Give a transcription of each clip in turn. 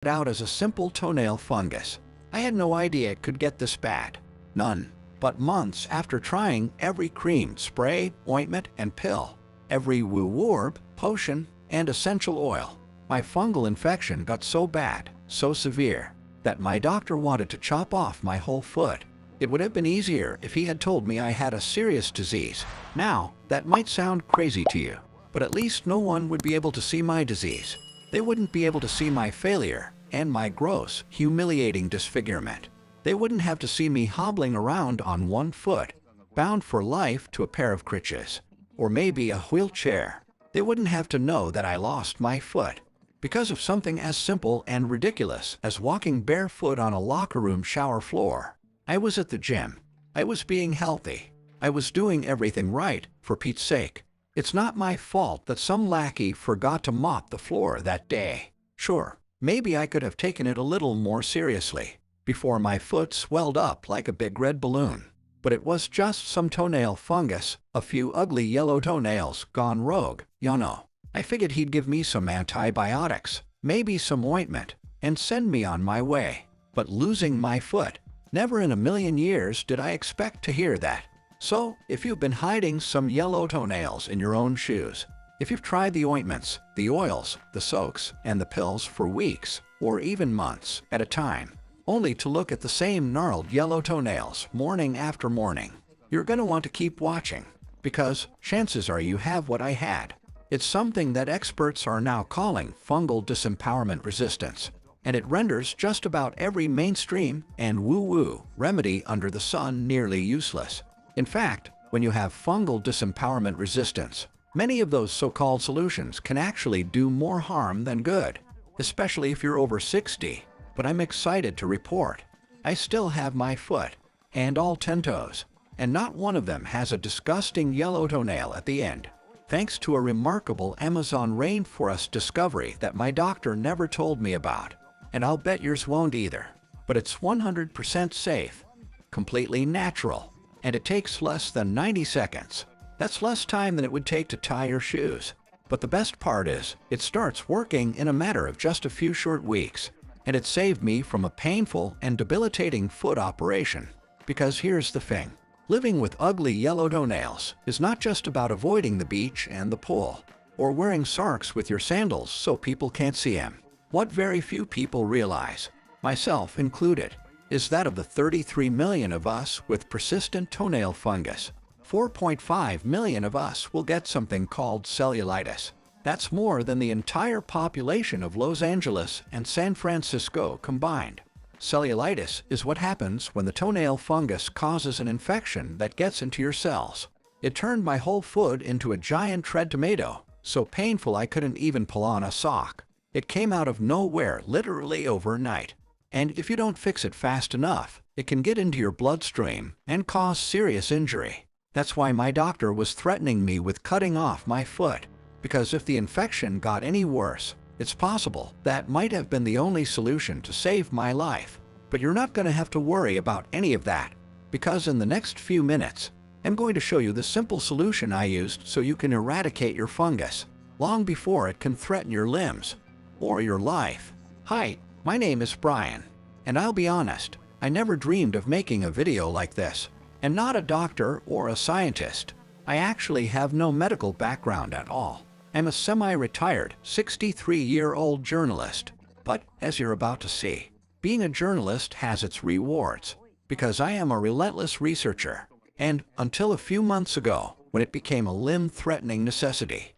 out as a simple toenail fungus. I had no idea it could get this bad. None. But months after trying every cream, spray, ointment, and pill, every woo-warb, potion, and essential oil, my fungal infection got so bad, so severe, that my doctor wanted to chop off my whole foot. It would have been easier if he had told me I had a serious disease. Now, that might sound crazy to you, but at least no one would be able to see my disease. They wouldn't be able to see my failure and my gross, humiliating disfigurement. They wouldn't have to see me hobbling around on one foot, bound for life to a pair of crutches, or maybe a wheelchair. They wouldn't have to know that I lost my foot because of something as simple and ridiculous as walking barefoot on a locker room shower floor. I was at the gym. I was being healthy. I was doing everything right, for Pete's sake. It's not my fault that some lackey forgot to mop the floor that day. Sure, maybe I could have taken it a little more seriously before my foot swelled up like a big red balloon. But it was just some toenail fungus, a few ugly yellow toenails gone rogue, you know. I figured he'd give me some antibiotics, maybe some ointment, and send me on my way. But losing my foot, never in a million years did I expect to hear that. So, if you've been hiding some yellow toenails in your own shoes, if you've tried the ointments, the oils, the soaks, and the pills for weeks, or even months at a time, only to look at the same gnarled yellow toenails morning after morning, you're going to want to keep watching, because chances are you have what I had. It's something that experts are now calling fungal disempowerment resistance, and it renders just about every mainstream and woo-woo remedy under the sun nearly useless. In fact, when you have fungal disempowerment resistance, many of those so-called solutions can actually do more harm than good, especially if you're over 60. But I'm excited to report I still have my foot, and all 10 toes, and not one of them has a disgusting yellow toenail at the end, thanks to a remarkable Amazon rainforest discovery that my doctor never told me about. And I'll bet yours won't either. But it's 100% safe, completely natural, and it takes less than 90 seconds. That's less time than it would take to tie your shoes. But the best part is, it starts working in a matter of just a few short weeks. And it saved me from a painful and debilitating foot operation. Because here's the thing. Living with ugly yellow toenails is not just about avoiding the beach and the pool, or wearing socks with your sandals so people can't see them. What very few people realize, myself included, is that of the 33 million of us with persistent toenail fungus, 4.5 million of us will get something called cellulitis. That's more than the entire population of Los Angeles and San Francisco combined. Cellulitis is what happens when the toenail fungus causes an infection that gets into your cells. It turned my whole foot into a giant red tomato, so painful I couldn't even pull on a sock. It came out of nowhere literally overnight. And if you don't fix it fast enough, it can get into your bloodstream and cause serious injury. That's why my doctor was threatening me with cutting off my foot. Because if the infection got any worse, it's possible that might have been the only solution to save my life. But you're not going to have to worry about any of that, because in the next few minutes, I'm going to show you the simple solution I used so you can eradicate your fungus long before it can threaten your limbs or your life. Hi, my name is Brian, and I'll be honest, I never dreamed of making a video like this. I'm not a doctor or a scientist. I actually have no medical background at all. I'm a semi-retired, 63-year-old journalist. But, as you're about to see, being a journalist has its rewards, because I am a relentless researcher. And, until a few months ago, when it became a limb-threatening necessity,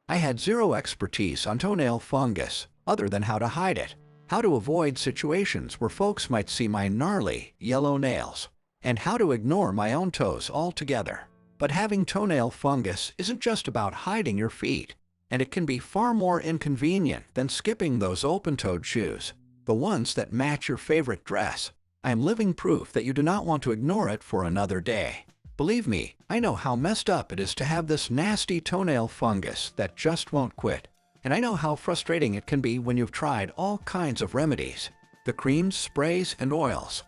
I had zero expertise on toenail fungus, other than how to hide it, how to avoid situations where folks might see my gnarly, yellow nails, and how to ignore my own toes altogether. But having toenail fungus isn't just about hiding your feet, and it can be far more inconvenient than skipping those open-toed shoes, the ones that match your favorite dress. I am living proof that you do not want to ignore it for another day. Believe me, I know how messed up it is to have this nasty toenail fungus that just won't quit. And I know how frustrating it can be when you've tried all kinds of remedies, the creams, sprays, and oils,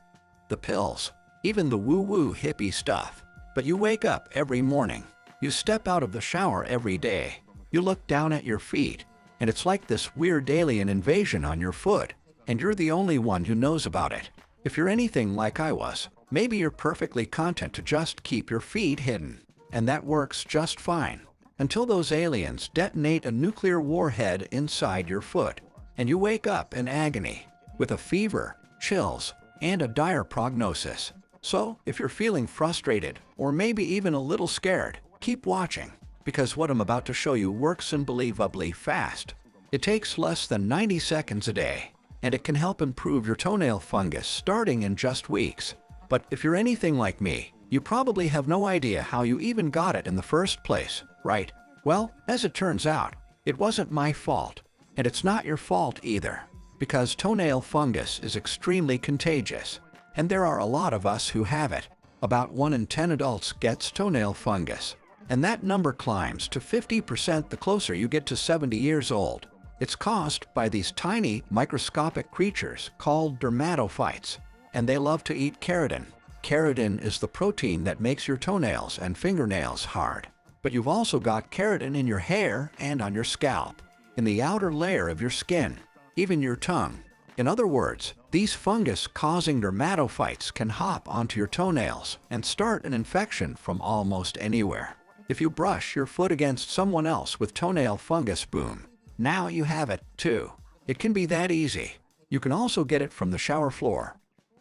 the pills, even the woo-woo hippie stuff. But you wake up every morning, you step out of the shower every day, you look down at your feet, and it's like this weird alien invasion on your foot. and you're the only one who knows about it. If you're anything like I was, maybe you're perfectly content to just keep your feet hidden, and that works just fine. Until those aliens detonate a nuclear warhead inside your foot, and you wake up in agony, with a fever, chills, and a dire prognosis. So, if you're feeling frustrated, or maybe even a little scared, keep watching, because what I'm about to show you works unbelievably fast. It takes less than 90 seconds a day, and it can help improve your toenail fungus starting in just weeks. But if you're anything like me, you probably have no idea how you even got it in the first place, right? Well, as it turns out, it wasn't my fault, and it's not your fault either, because toenail fungus is extremely contagious, and there are a lot of us who have it. About 1 in 10 adults gets toenail fungus, and that number climbs to 50% the closer you get to 70 years old. It's caused by these tiny, microscopic creatures called dermatophytes, and they love to eat keratin. Keratin is the protein that makes your toenails and fingernails hard. But you've also got keratin in your hair and on your scalp, in the outer layer of your skin, even your tongue. In other words, these fungus-causing dermatophytes can hop onto your toenails and start an infection from almost anywhere. If you brush your foot against someone else with toenail fungus, boom, now you have it too. It can be that easy. You can also get it from the shower floor,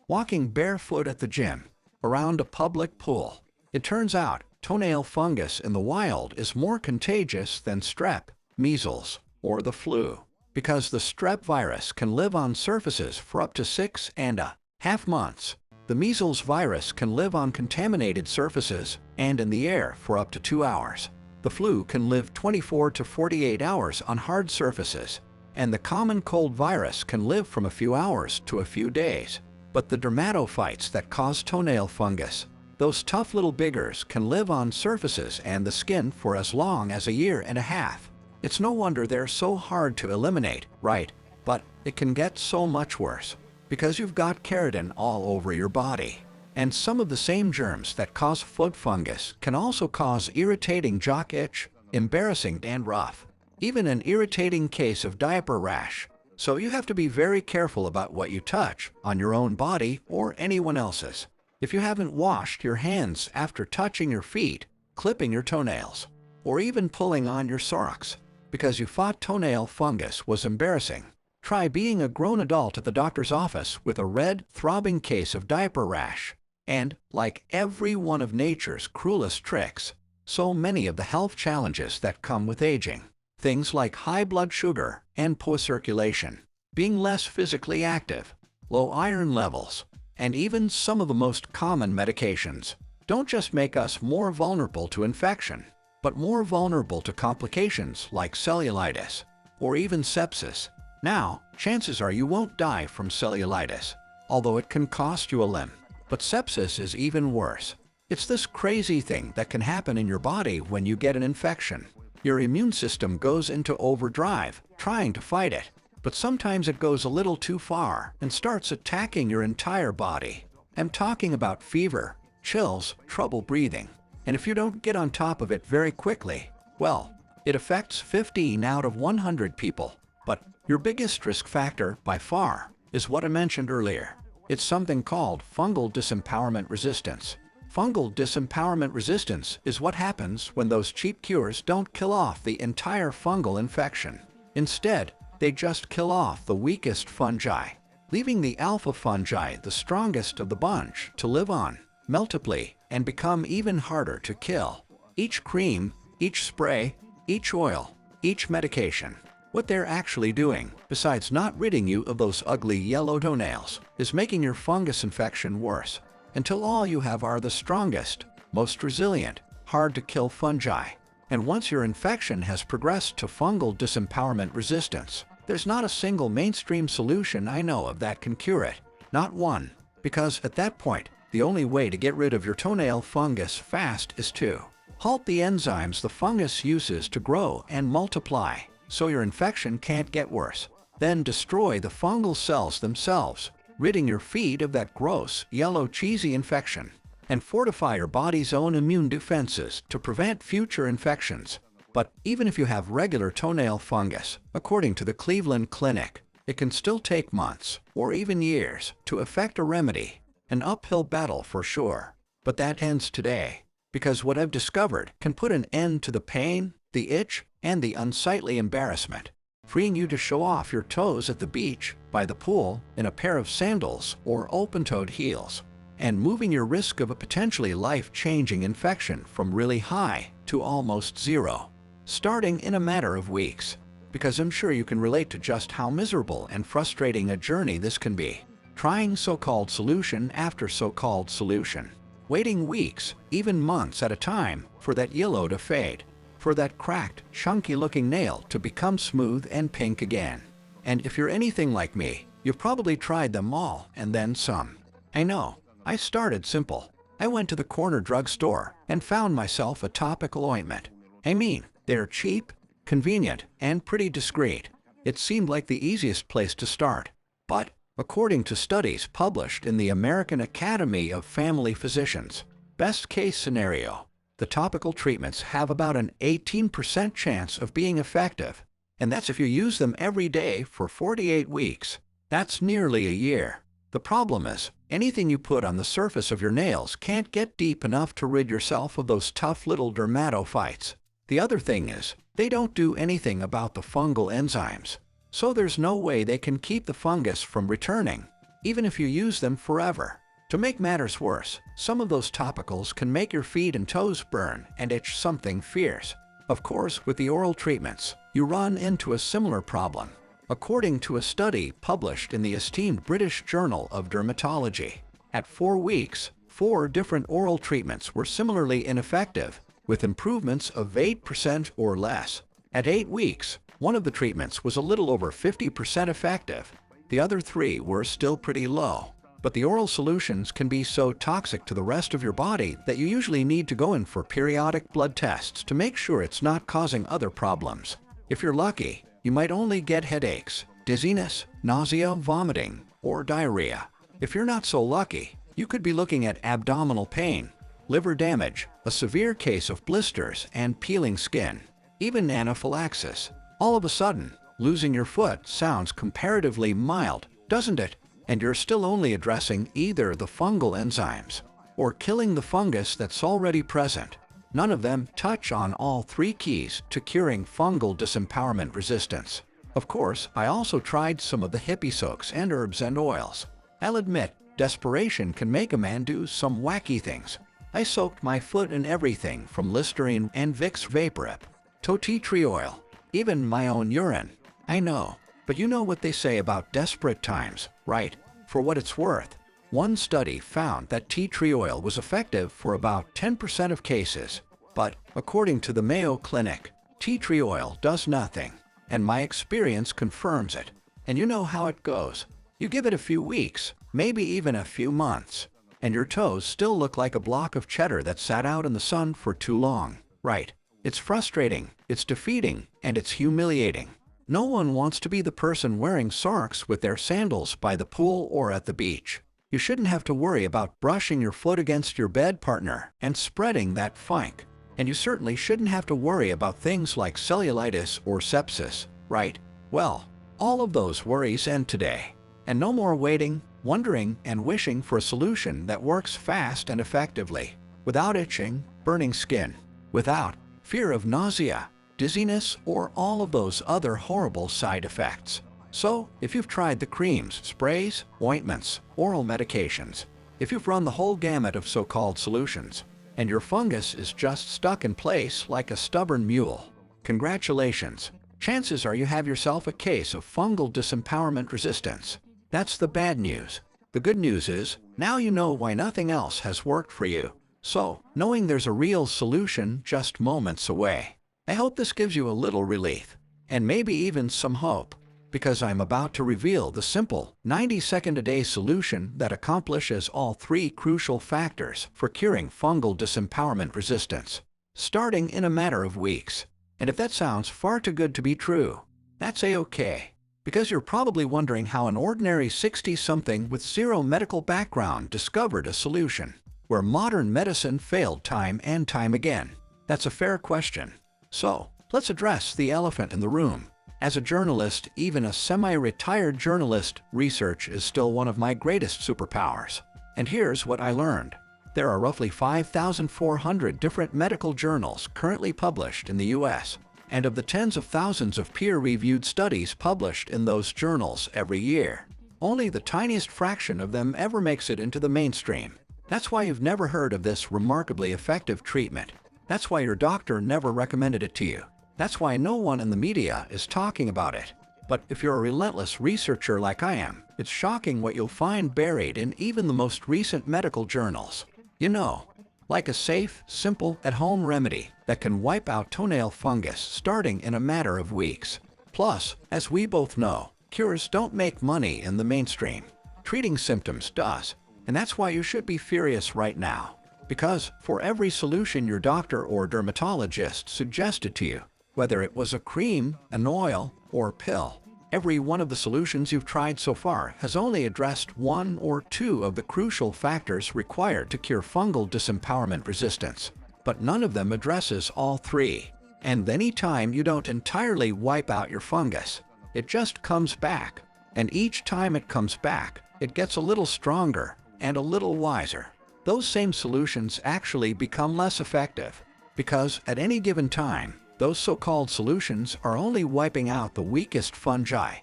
walking barefoot at the gym, around a public pool. It turns out, toenail fungus in the wild is more contagious than strep, measles, or the flu, because the strep virus can live on surfaces for up to 6.5 months. The measles virus can live on contaminated surfaces and in the air for up to 2 hours. The flu can live 24 to 48 hours on hard surfaces, and the common cold virus can live from a few hours to a few days. But the dermatophytes that cause toenail fungus, those tough little biggers, can live on surfaces and the skin for as long as 1.5 years. It's no wonder they're so hard to eliminate, right? But it can get so much worse, because you've got keratin all over your body. And some of the same germs that cause foot fungus can also cause irritating jock itch, embarrassing and rough, even an irritating case of diaper rash. So you have to be very careful about what you touch on your own body or anyone else's. If you haven't washed your hands after touching your feet, clipping your toenails, or even pulling on your socks, because you thought toenail fungus was embarrassing, try being a grown adult at the doctor's office with a red, throbbing case of diaper rash. And, like every one of nature's cruelest tricks, so many of the health challenges that come with aging, things like high blood sugar and poor circulation, being less physically active, low iron levels, and even some of the most common medications, don't just make us more vulnerable to infection, but more vulnerable to complications like cellulitis or even sepsis. Now, chances are you won't die from cellulitis, although it can cost you a limb. But sepsis is even worse. It's this crazy thing that can happen in your body when you get an infection. Your immune system goes into overdrive, trying to fight it, but sometimes it goes a little too far and starts attacking your entire body. I'm talking about fever, chills, trouble breathing, and if you don't get on top of it very quickly, well, it affects 15 out of 100 people. But your biggest risk factor, by far, is what I mentioned earlier. It's something called fungal disempowerment resistance. Fungal disempowerment resistance is what happens when those cheap cures don't kill off the entire fungal infection. Instead, they just kill off the weakest fungi, leaving the alpha fungi, the strongest of the bunch, to live on, multiply, and become even harder to kill. Each cream, each spray, each oil, each medication, what they're actually doing, besides not ridding you of those ugly yellow toenails, is making your fungus infection worse, until all you have are the strongest, most resilient, hard-to-kill fungi. And once your infection has progressed to fungal disempowerment resistance, there's not a single mainstream solution I know of that can cure it. Not one. Because at that point, the only way to get rid of your toenail fungus fast is to halt the enzymes the fungus uses to grow and multiply, so your infection can't get worse. Then destroy the fungal cells themselves, ridding your feet of that gross, yellow, cheesy infection, and fortify your body's own immune defenses to prevent future infections. But even if you have regular toenail fungus, according to the Cleveland Clinic, it can still take months or even years to effect a remedy. An uphill battle for sure. But that ends today, because what I've discovered can put an end to the pain, the itch, and the unsightly embarrassment, freeing you to show off your toes at the beach, by the pool, in a pair of sandals or open-toed heels, and moving your risk of a potentially life-changing infection from really high to almost zero, starting in a matter of weeks. Because I'm sure you can relate to just how miserable and frustrating a journey this can be. Trying so-called solution after so-called solution. Waiting weeks, even months at a time, for that yellow to fade. For that cracked, chunky-looking nail to become smooth and pink again. And if you're anything like me, you've probably tried them all and then some. I know. I started simple. I went to the corner drugstore and found myself a topical ointment. I mean, they're cheap, convenient, and pretty discreet. It seemed like the easiest place to start. But, according to studies published in the American Academy of Family Physicians, best case scenario, the topical treatments have about an 18% chance of being effective. And that's if you use them every day for 48 weeks. That's nearly a year. The problem is, anything you put on the surface of your nails can't get deep enough to rid yourself of those tough little dermatophytes. The other thing is, they don't do anything about the fungal enzymes. So there's no way they can keep the fungus from returning, even if you use them forever. To make matters worse, some of those topicals can make your feet and toes burn and itch something fierce. Of course, with the oral treatments, you run into a similar problem. According to a study published in the esteemed British Journal of Dermatology, at 4 weeks, 4 different oral treatments were similarly ineffective, with improvements of 8% or less. At 8 weeks, one of the treatments was a little over 50% effective. The other 3 were still pretty low. But the oral solutions can be so toxic to the rest of your body that you usually need to go in for periodic blood tests to make sure it's not causing other problems. If you're lucky, you might only get headaches, dizziness, nausea, vomiting, or diarrhea. If you're not so lucky, you could be looking at abdominal pain, liver damage, a severe case of blisters and peeling skin, even anaphylaxis. All of a sudden, losing your foot sounds comparatively mild, doesn't it? And you're still only addressing either the fungal enzymes or killing the fungus that's already present. None of them touch on all 3 keys to curing fungal disempowerment resistance. Of course, I also tried some of the hippie soaks and herbs and oils. I'll admit, desperation can make a man do some wacky things. I soaked my foot in everything from Listerine and Vicks VapoRub to tea tree oil, even my own urine. I know. But you know what they say about desperate times, right? For what it's worth, one study found that tea tree oil was effective for about 10% of cases. But, according to the Mayo Clinic, tea tree oil does nothing. And my experience confirms it. And you know how it goes. You give it a few weeks, maybe even a few months, and your toes still look like a block of cheddar that sat out in the sun for too long, right? It's frustrating, it's defeating, and it's humiliating. No one wants to be the person wearing socks with their sandals by the pool or at the beach. You shouldn't have to worry about brushing your foot against your bed partner and spreading that funk. And you certainly shouldn't have to worry about things like cellulitis or sepsis, right? Well, all of those worries end today. And no more waiting, wondering, and wishing for a solution that works fast and effectively, without itching, burning skin, without fear of nausea, dizziness, or all of those other horrible side effects. So, if you've tried the creams, sprays, ointments, oral medications, if you've run the whole gamut of so-called solutions, and your fungus is just stuck in place like a stubborn mule, congratulations. Chances are you have yourself a case of fungal disempowerment resistance. That's the bad news. The good news is, now you know why nothing else has worked for you. So, knowing there's a real solution just moments away. I hope this gives you a little relief, and maybe even some hope, because I'm about to reveal the simple 90-second-a-day solution that accomplishes all 3 crucial factors for curing fungal disempowerment resistance, starting in a matter of weeks. And if that sounds far too good to be true, that's a-okay, because you're probably wondering how an ordinary 60-something with 0 medical background discovered a solution, where modern medicine failed time and time again. That's a fair question. So, let's address the elephant in the room. As a journalist, even a semi-retired journalist, research is still one of my greatest superpowers. And here's what I learned. There are roughly 5,400 different medical journals currently published in the US, and of the tens of thousands of peer-reviewed studies published in those journals every year, only the tiniest fraction of them ever makes it into the mainstream. That's why you've never heard of this remarkably effective treatment. That's why your doctor never recommended it to you. That's why no one in the media is talking about it. But if you're a relentless researcher like I am, it's shocking what you'll find buried in even the most recent medical journals. You know, like a safe, simple, at-home remedy that can wipe out toenail fungus starting in a matter of weeks. Plus, as we both know, cures don't make money in the mainstream. Treating symptoms does. And that's why you should be furious right now. Because for every solution your doctor or dermatologist suggested to you, whether it was a cream, an oil, or a pill, every one of the solutions you've tried so far has only addressed one or two of the crucial factors required to cure fungal disempowerment resistance. But none of them addresses all three. And any time you don't entirely wipe out your fungus, it just comes back. And each time it comes back, it gets a little stronger and a little wiser. Those same solutions actually become less effective, because at any given time, those so-called solutions are only wiping out the weakest fungi,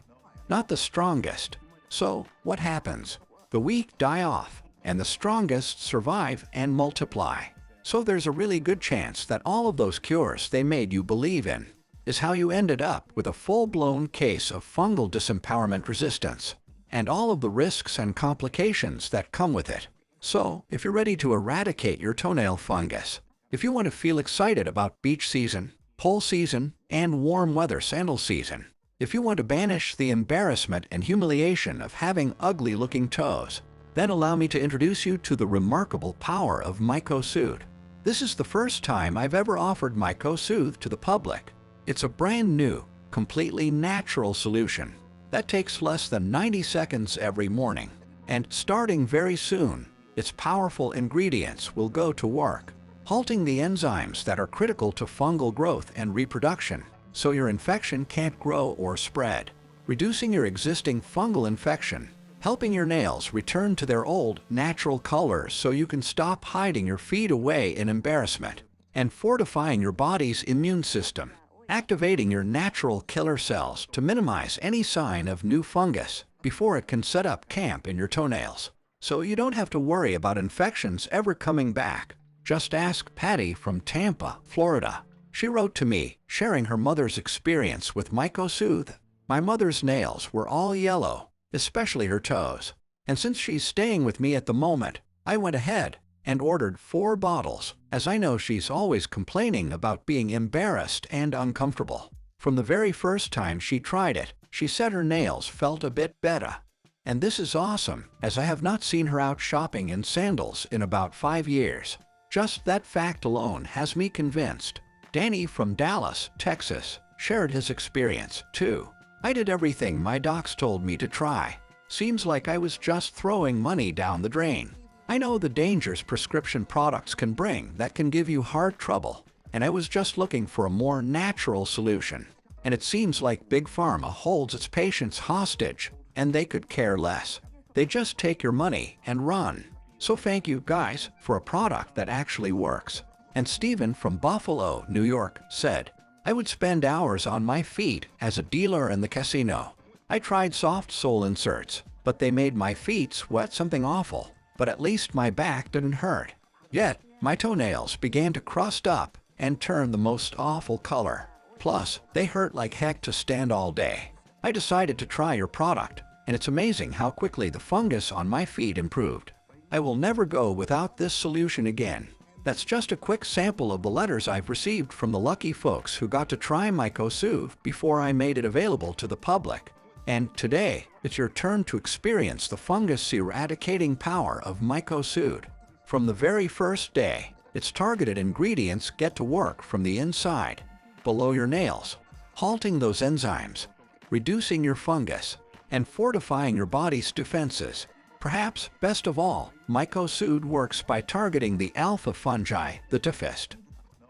not the strongest. So, what happens? The weak die off, and the strongest survive and multiply. So there's a really good chance that all of those cures they made you believe in is how you ended up with a full-blown case of fungal disempowerment resistance, and all of the risks and complications that come with it. So, if you're ready to eradicate your toenail fungus, if you want to feel excited about beach season, pole season, and warm weather sandal season, if you want to banish the embarrassment and humiliation of having ugly-looking toes, then allow me to introduce you to the remarkable power of Mycosoothe. This is the first time I've ever offered Mycosoothe to the public. It's a brand new, completely natural solution that takes less than 90 seconds every morning. And starting very soon, its powerful ingredients will go to work, halting the enzymes that are critical to fungal growth and reproduction, so your infection can't grow or spread, reducing your existing fungal infection, helping your nails return to their old, natural colors so you can stop hiding your feet away in embarrassment, and fortifying your body's immune system, activating your natural killer cells to minimize any sign of new fungus before it can set up camp in your toenails. So you don't have to worry about infections ever coming back. Just ask Patty from Tampa, Florida. She wrote to me, sharing her mother's experience with Mycosoothe. My mother's nails were all yellow, especially her toes. And since she's staying with me at the moment, I went ahead and ordered 4 bottles, as I know she's always complaining about being embarrassed and uncomfortable. From the very first time she tried it, she said her nails felt a bit better. And this is awesome, as I have not seen her out shopping in sandals in about 5 years. Just that fact alone has me convinced. Danny from Dallas, Texas, shared his experience, too. I did everything my docs told me to try. Seems like I was just throwing money down the drain. I know the dangers prescription products can bring that can give you heart trouble, and I was just looking for a more natural solution. And it seems like Big Pharma holds its patients hostage, and they could care less. They just take your money and run. So thank you guys for a product that actually works. And Stephen from Buffalo, New York, said, I would spend hours on my feet as a dealer in the casino. I tried soft sole inserts, but they made my feet sweat something awful. But at least my back didn't hurt. Yet, my toenails began to crust up and turn the most awful color. Plus, they hurt like heck to stand all day. I decided to try your product, and it's amazing how quickly the fungus on my feet improved. I will never go without this solution again. That's just a quick sample of the letters I've received from the lucky folks who got to try Mycosoothe before I made it available to the public. And today, it's your turn to experience the fungus-eradicating power of Mycosoothe. From the very first day, its targeted ingredients get to work from the inside, below your nails, halting those enzymes, reducing your fungus, and fortifying your body's defenses. Perhaps, best of all, Mycosoothe works by targeting the alpha fungi, the toughest,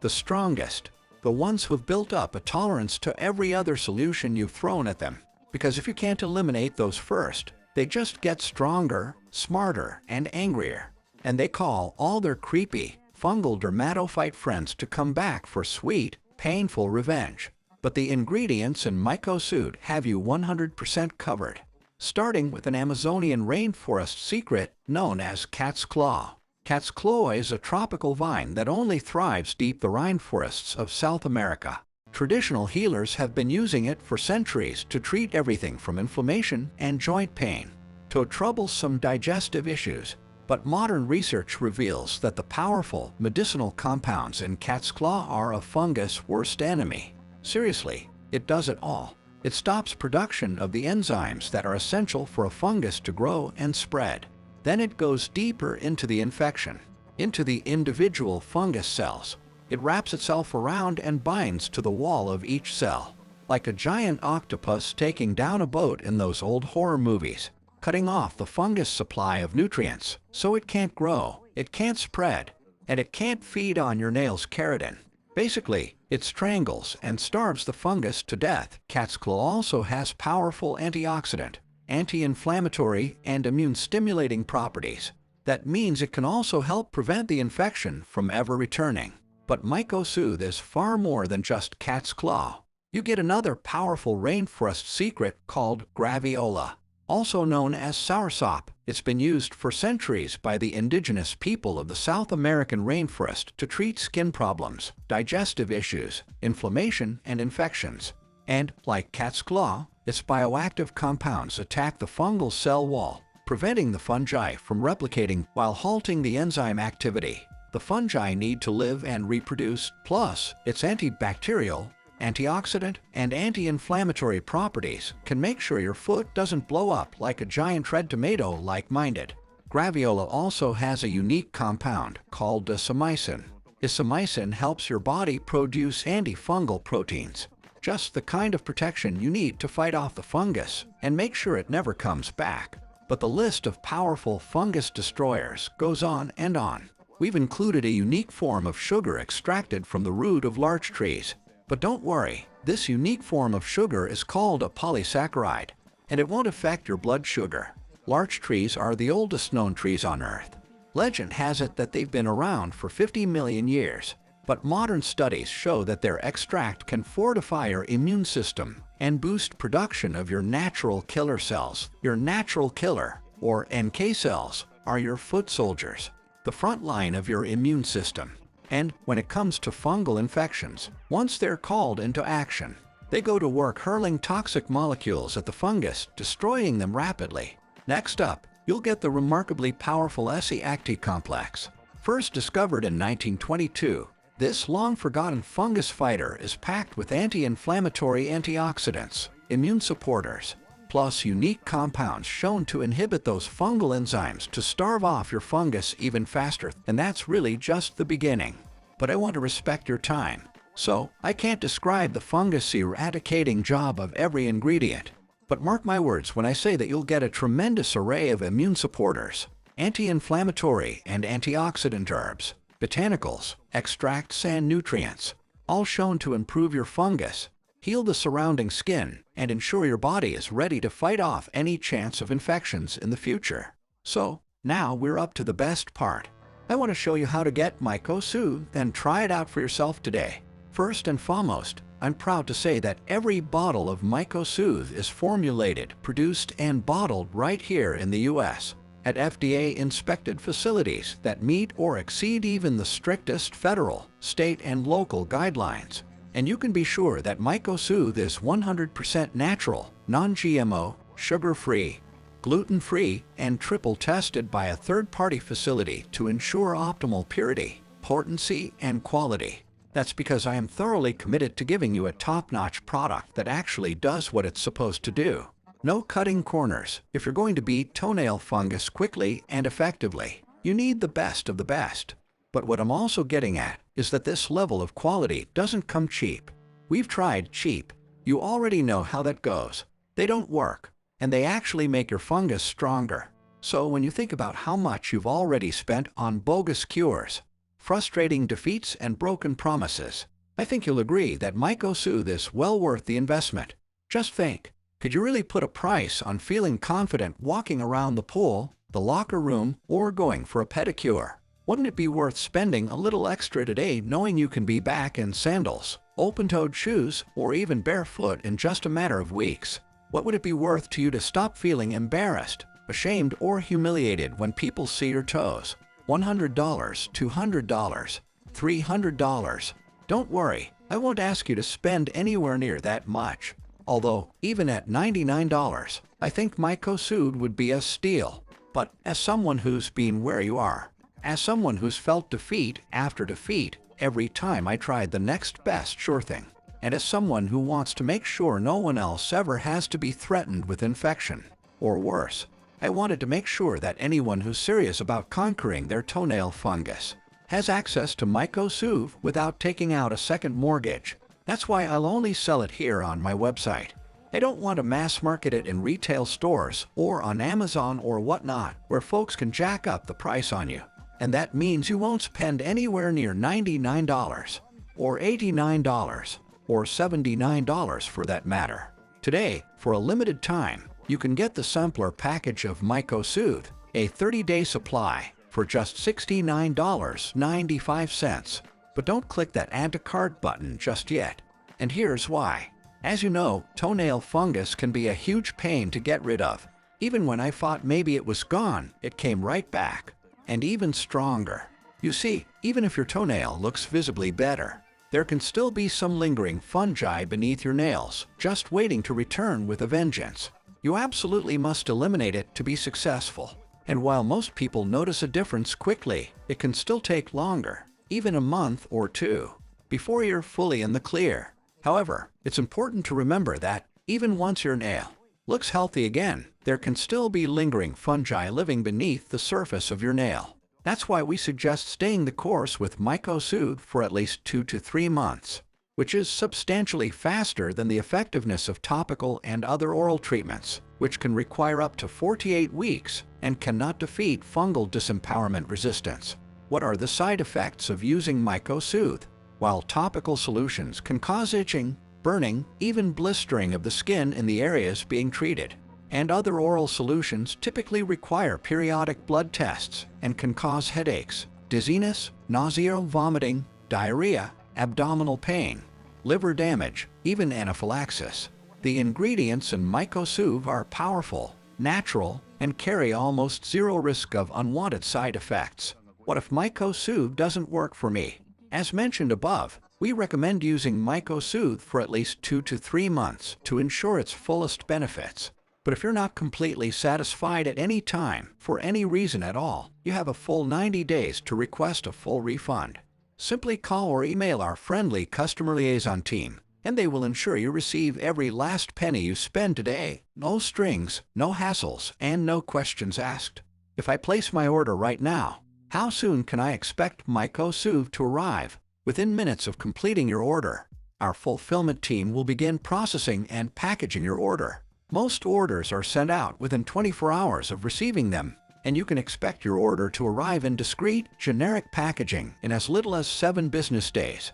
the strongest, the ones who've built up a tolerance to every other solution you've thrown at them. Because if you can't eliminate those first, they just get stronger, smarter, and angrier. And they call all their creepy, fungal dermatophyte friends to come back for sweet, painful revenge. But the ingredients in Mycosoothe have you 100% covered. Starting with an Amazonian rainforest secret known as cat's claw. Cat's claw is a tropical vine that only thrives deep the rainforests of South America. Traditional healers have been using it for centuries to treat everything from inflammation and joint pain to troublesome digestive issues. But modern research reveals that the powerful medicinal compounds in cat's claw are a fungus' worst enemy. Seriously, it does it all. It stops production of the enzymes that are essential for a fungus to grow and spread. Then it goes deeper into the infection, into the individual fungus cells. It wraps itself around and binds to the wall of each cell, like a giant octopus taking down a boat in those old horror movies, cutting off the fungus supply of nutrients so it can't grow, it can't spread, and it can't feed on your nails' keratin. Basically, it strangles and starves the fungus to death. Cat's claw also has powerful antioxidant, anti-inflammatory, and immune-stimulating properties. That means it can also help prevent the infection from ever returning. But Mycosoothe is far more than just cat's claw. You get another powerful rainforest secret called graviola, also known as soursop. It's been used for centuries by the indigenous people of the South American rainforest to treat skin problems, digestive issues, inflammation, and infections. And, like cat's claw, its bioactive compounds attack the fungal cell wall, preventing the fungi from replicating while halting the enzyme activity. The fungi need to live and reproduce, plus its antibacterial, antioxidant, and anti-inflammatory properties can make sure your foot doesn't blow up like a giant red tomato like-minded. Graviola also has a unique compound called isamicin. Isamicin helps your body produce antifungal proteins, just the kind of protection you need to fight off the fungus and make sure it never comes back. But the list of powerful fungus destroyers goes on and on. We've included a unique form of sugar extracted from the root of larch trees. But don't worry, this unique form of sugar is called a polysaccharide, and it won't affect your blood sugar. Larch trees are the oldest known trees on Earth. Legend has it that they've been around for 50 million years, but modern studies show that their extract can fortify your immune system and boost production of your natural killer cells. Your natural killer, or NK cells, are your foot soldiers, the front line of your immune system. And when it comes to fungal infections, once they're called into action, they go to work hurling toxic molecules at the fungus, destroying them rapidly. Next up, you'll get the remarkably powerful S-acti complex. First discovered in 1922, this long-forgotten fungus fighter is packed with anti-inflammatory antioxidants, immune supporters, plus unique compounds shown to inhibit those fungal enzymes to starve off your fungus even faster. And that's really just the beginning. But I want to respect your time, so I can't describe the fungus eradicating job of every ingredient. But mark my words when I say that you'll get a tremendous array of immune supporters, anti-inflammatory and antioxidant herbs, botanicals, extracts, and nutrients, all shown to improve your fungus, heal the surrounding skin, and ensure your body is ready to fight off any chance of infections in the future. So, now we're up to the best part. I want to show you how to get Mycosoothe and try it out for yourself today. First and foremost, I'm proud to say that every bottle of Mycosoothe is formulated, produced, and bottled right here in the US at FDA-inspected facilities that meet or exceed even the strictest federal, state, and local guidelines. And you can be sure that Mycosoothe is 100% natural, non-GMO, sugar-free, gluten-free, and triple-tested by a third-party facility to ensure optimal purity, potency, and quality. That's because I am thoroughly committed to giving you a top-notch product that actually does what it's supposed to do. No cutting corners. If you're going to beat toenail fungus quickly and effectively, you need the best of the best. But what I'm also getting at is that this level of quality doesn't come cheap. We've tried cheap. You already know how that goes. They don't work, and they actually make your fungus stronger. So when you think about how much you've already spent on bogus cures, frustrating defeats, and broken promises, I think you'll agree that Mycosoothe is well worth the investment. Just think, could you really put a price on feeling confident walking around the pool, the locker room, or going for a pedicure? Wouldn't it be worth spending a little extra today knowing you can be back in sandals, open-toed shoes, or even barefoot in just a matter of weeks? What would it be worth to you to stop feeling embarrassed, ashamed, or humiliated when people see your toes? $100, $200, $300. Don't worry, I won't ask you to spend anywhere near that much. Although, even at $99, I think Mycosoothe would be a steal. But as someone who's been where you are, as someone who's felt defeat after defeat every time I tried the next best sure thing, and as someone who wants to make sure no one else ever has to be threatened with infection, or worse, I wanted to make sure that anyone who's serious about conquering their toenail fungus has access to Mycosoothe without taking out a second mortgage. That's why I'll only sell it here on my website. I don't want to mass market it in retail stores or on Amazon or whatnot, where folks can jack up the price on you. And that means you won't spend anywhere near $99 or $89 or $79 for that matter. Today, for a limited time, you can get the sampler package of Mycosoothe, a 30-day supply, for just $69.95. But don't click that Add to Cart button just yet. And here's why. As you know, toenail fungus can be a huge pain to get rid of. Even when I thought maybe it was gone, it came right back. And even stronger. You see, even if your toenail looks visibly better, there can still be some lingering fungi beneath your nails, just waiting to return with a vengeance. You absolutely must eliminate it to be successful. And while most people notice a difference quickly, it can still take longer, even a month or two, before you're fully in the clear. However, it's important to remember that even once your nail looks healthy again, there can still be lingering fungi living beneath the surface of your nail. That's why we suggest staying the course with Mycosoothe for at least 2 to 3 months, which is substantially faster than the effectiveness of topical and other oral treatments, which can require up to 48 weeks and cannot defeat fungal disempowerment resistance. What are the side effects of using Mycosoothe? While topical solutions can cause itching, burning, even blistering of the skin in the areas being treated, and other oral solutions typically require periodic blood tests and can cause headaches, dizziness, nausea, vomiting, diarrhea, abdominal pain, liver damage, even anaphylaxis. The ingredients in Mycosoothe are powerful, natural, and carry almost zero risk of unwanted side effects. What if Mycosoothe doesn't work for me? As mentioned above, we recommend using Mycosoothe for at least 2 to 3 months to ensure its fullest benefits. But if you're not completely satisfied at any time, for any reason at all, you have a full 90 days to request a full refund. Simply call or email our friendly customer liaison team, and they will ensure you receive every last penny you spend today. No strings, no hassles, and no questions asked. If I place my order right now, how soon can I expect Mycosoothe to arrive? Within minutes of completing your order, our fulfillment team will begin processing and packaging your order. Most orders are sent out within 24 hours of receiving them, and you can expect your order to arrive in discreet, generic packaging in as little as 7 business days.